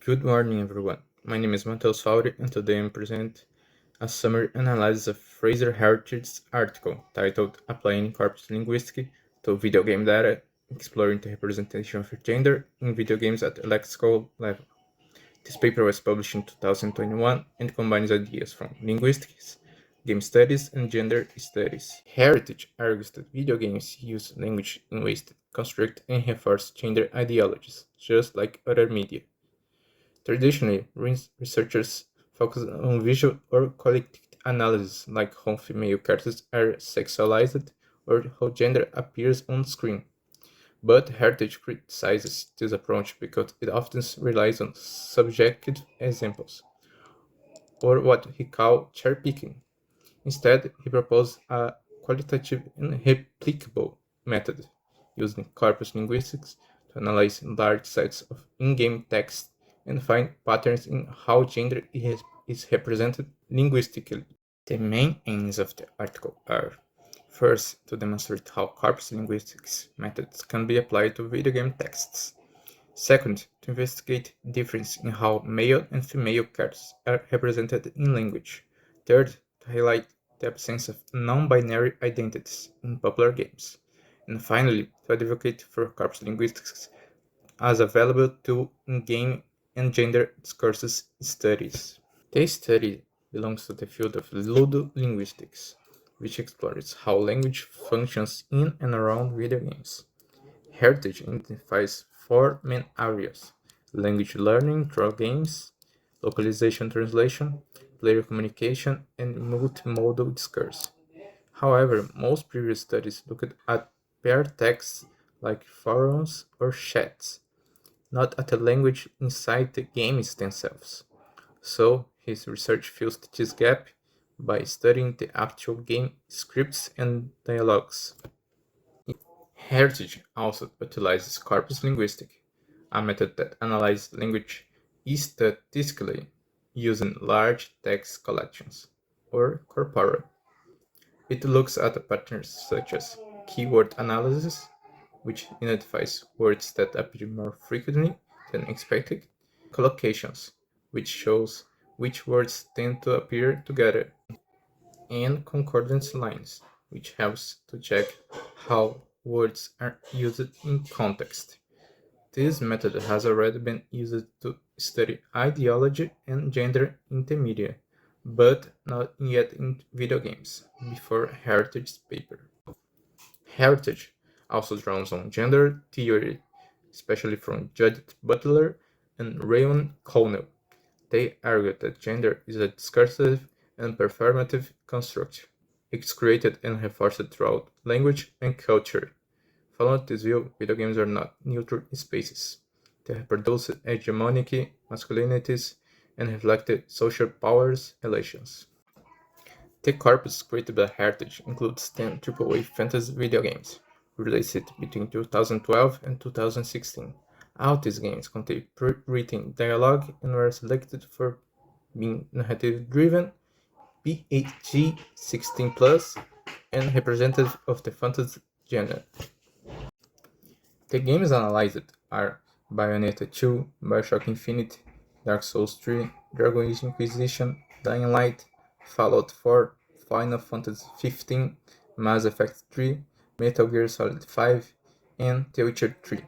Good morning, everyone. My name is Matheus Fauri, and today I present a summary analysis of Fraser Hartridge's article titled Applying Corpus Linguistic to Video Game Data, Exploring the Representation of Gender in Video Games at a Lexical Level. This paper was published in 2021 and combines ideas from linguistics, game studies, and gender studies. Heritage argues that video games use language in ways that construct and reinforce gender ideologies, just like other media. Traditionally, researchers focus on visual or qualitative analysis, like how female characters are sexualized or how gender appears on screen. But Heritage criticizes this approach because it often relies on subjective examples, or what he calls cherry-picking. Instead, he proposed a qualitative and replicable method, using corpus linguistics to analyze large sets of in-game text and find patterns in how gender is represented linguistically. The main aims of the article are: first, to demonstrate how corpus linguistics methods can be applied to video game texts. Second, to investigate difference in how male and female characters are represented in language. Third, to highlight the absence of non-binary identities in popular games. And finally, to advocate for corpus linguistics as a valuable tool in game and gender discourses studies. This study belongs to the field of ludo-linguistics, which explores how language functions in and around video games. Heritage identifies four main areas: language learning through games, localization translation, player communication, and multimodal discourse. However, most previous studies looked at paired texts like forums or chats, not at the language inside the games themselves. So, his research fills this gap by studying the actual game scripts and dialogues. Heritage also utilizes corpus linguistic, a method that analyzes language statistically using large text collections, or corpora. It looks at patterns such as keyword analysis, which identifies words that appear more frequently than expected, collocations, which shows which words tend to appear together, and concordance lines, which helps to check how words are used in context. This method has already been used to study ideology and gender in the media, but not yet in video games, before Heritage's paper. Heritage also draws on gender theory, especially from Judith Butler and Raymond Connell. They argue that gender is a discursive and performative construct. It's created and reinforced throughout language and culture. Following this view, video games are not neutral spaces. They reproduce hegemonic masculinities and reflect social powers relations. The corpus created by Heritage includes 10 AAA fantasy video games, released between 2012 and 2016. All these games contain pre-written dialogue and were selected for being narrative-driven, PG 16+, and representative of the fantasy genre. The games analyzed are Bayonetta 2, Bioshock Infinite, Dark Souls 3, Dragon Age Inquisition, Dying Light, Fallout 4, Final Fantasy XV, Mass Effect 3, Metal Gear Solid 5, and The Witcher 3.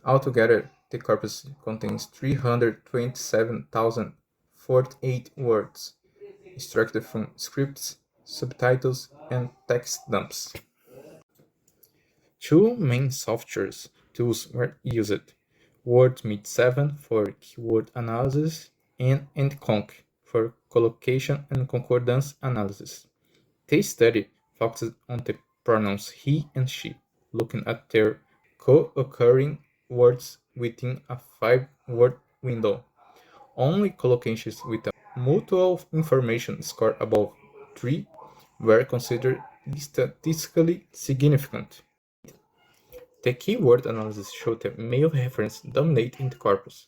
Altogether, the corpus contains 327,048 words, extracted from scripts, subtitles, and text dumps. Two main software tools were used: WordMeet 7 for keyword analysis and EndConc for collocation and concordance analysis. The study focused on the pronouns he and she, looking at their co-occurring words within a 5-word window. Only collocations with a mutual information score above 3 were considered statistically significant. The keyword analysis showed that male references dominate in the corpus.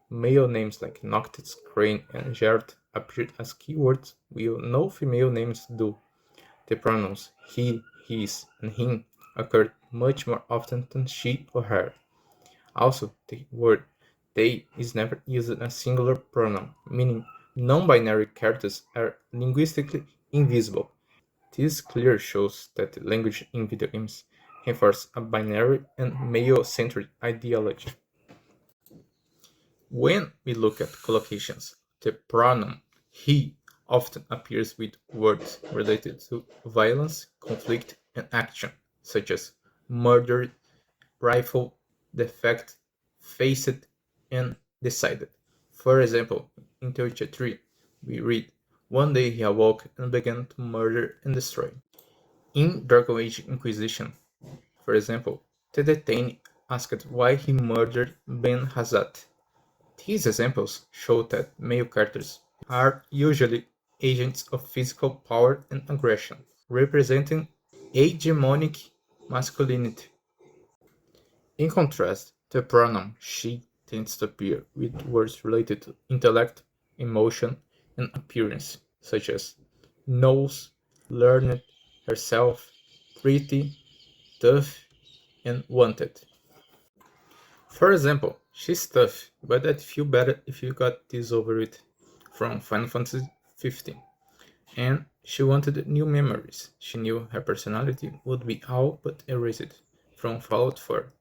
Male names like Noctis, Crane, and Gert appeared as keywords, while no female names do. The pronouns he, his, and him occurred much more often than she or her. Also, the word they is never used as a singular pronoun, meaning non-binary characters are linguistically invisible. This clearly shows that the language in video games reinforces a binary and male-centered ideology. When we look at collocations, the pronoun he often appears with words related to violence, conflict, and action, such as murdered, rifle, defect, faced, and decided. For example, in Teochew 3, we read, "One day he awoke and began to murder and destroy." In Dragon Age Inquisition, for example, the detainee asked why he murdered Ben Hazat. These examples show that male characters are usually agents of physical power and aggression, representing hegemonic masculinity. In contrast, the pronoun she tends to appear with words related to intellect, emotion, and appearance, such as knows, learned, herself, pretty, tough, and wanted. For example, she's tough, but I'd feel better if you got this over with, from Final Fantasy 15. And she wanted new memories. She knew her personality would be all but erased, from Fallout 4.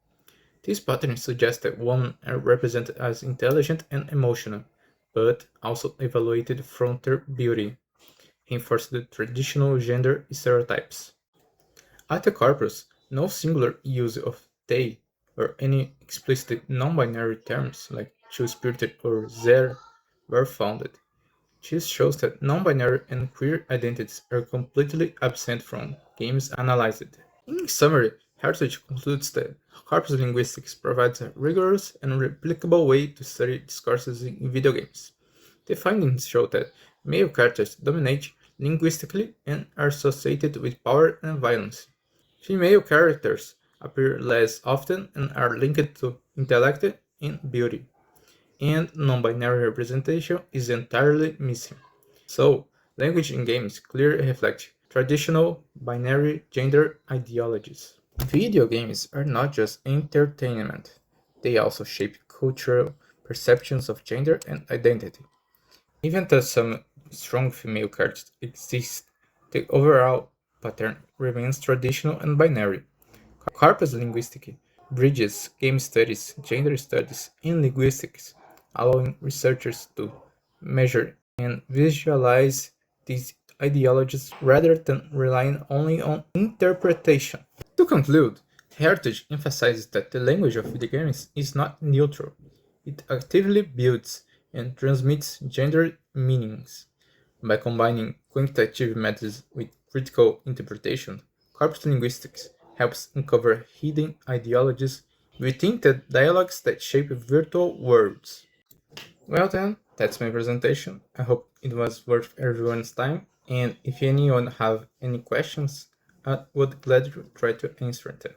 This pattern suggests that women are represented as intelligent and emotional, but also evaluated from their beauty, reinforcing the traditional gender stereotypes. At the corpus, no singular use of they or any explicit non-binary terms like two-spirited or zer were founded. This shows that non-binary and queer identities are completely absent from games analyzed. In summary, Heritage concludes that corpus linguistics provides a rigorous and replicable way to study discourses in video games. The findings show that male characters dominate linguistically and are associated with power and violence. Female characters appear less often and are linked to intellect and beauty, and non-binary representation is entirely missing. So, language in games clearly reflect traditional binary gender ideologies. Video games are not just entertainment, they also shape cultural perceptions of gender and identity. Even though some strong female characters exist, the overall pattern remains traditional and binary. Corpus linguistic bridges game studies, gender studies, and linguistics, allowing researchers to measure and visualize these ideologies rather than relying only on interpretation. To conclude, Heritage emphasizes that the language of video games is not neutral. It actively builds and transmits gender meanings. By combining quantitative methods with critical interpretation, corpus linguistics helps uncover hidden ideologies within the dialogues that shape virtual worlds. Well then, that's my presentation. I hope it was worth everyone's time, and if anyone have any questions, I would gladly try to answer them.